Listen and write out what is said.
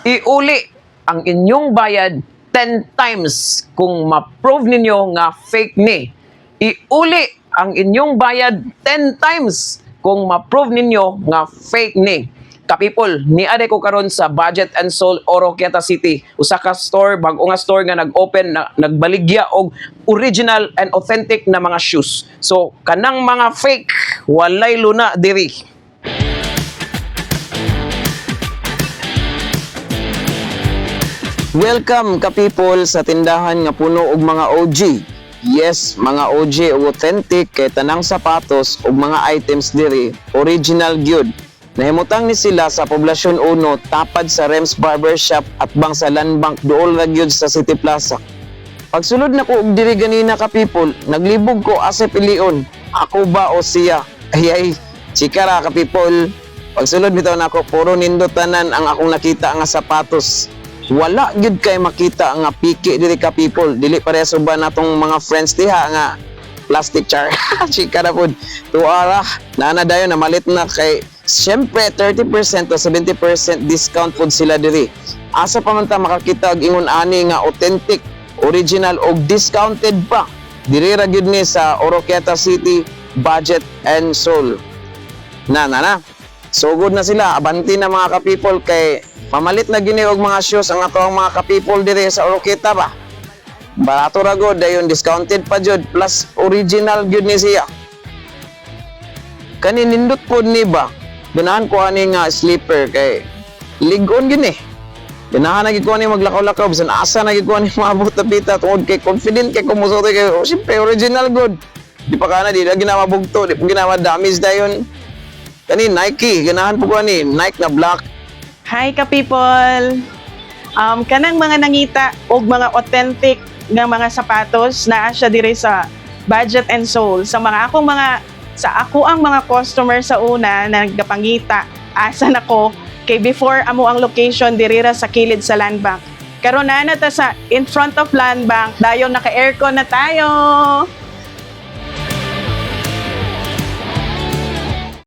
Iuli ang inyong bayad 10 times kung ma-prove ninyo nga fake ni. Iuli ang inyong bayad 10 times kung ma-prove ninyo nga fake ni. Kapipol, niade ko karon sa Budget and Soul Oroquieta City. Usa ka store, bag-o nga store nga nag-open, nagbaligya og original and authentic na mga shoes. So, kanang mga fake, walay luna diri. Welcome ka people sa tindahan nga puno og mga OG. Yes, mga OG ug authentic kay tanang sapatos ug mga items diri original gyud. Nahimutang ni sila sa Poblasyon 1 tapad sa Rems Barbershop at bang sa Land Bank duol ra gyud sa City Plaza. Pagsulod na ko og diri ganina ka people, naglibog ko asa pilion. Ako ba o siya? Ay, chikara ka people. Pagsulod bitaw nako puro nindot tanan ang akong nakita nga sapatos. Wala gyud kay makita nga piki diri ka people. Dili parehas ba natong mga friends diha nga plastic char. Chika na pod. Tuara nana dayon na malit na kay syempre 30% to 70% discount pod sila diri. Asa pa man ta makakita og ingon ani nga authentic, original og discounted pa. Diri ra gyud ni sa Oroquieta City, Budget and Soul. Na. So good na sila. Abanti na mga ka-people kay mamalit na gini og mga shoes ang ato ang mga ka-people diri sa Oroquieta ba. Barato ra gud dayon discounted pa jud plus original gyud ni siya. Kani nindot pod ni ba. Ganahan ko ani nga sleeper kay ligon gyud ni. Ganahan na gyud ko ani maglakaw-lakaw bisan asa na gyud ko ani maabot ta pita tungod kay confident kay kumusuot kay syempre original good. Di pa kana di na ginawa bugto, di pa ginawa damage dayon. Kani Nike, ganahan po ko ani Nike na black. Hi ka people! Kanang mga nangita og mga authentic nga mga sapatos naa siya diri sa Budget and Soul sa ako ang mga customer sa una na nagpangita asa nako kay before amo ang location diri ra sa kilid sa Land Bank. Karon na ta sa in front of Land Bank dayon naka-aircon na tayo.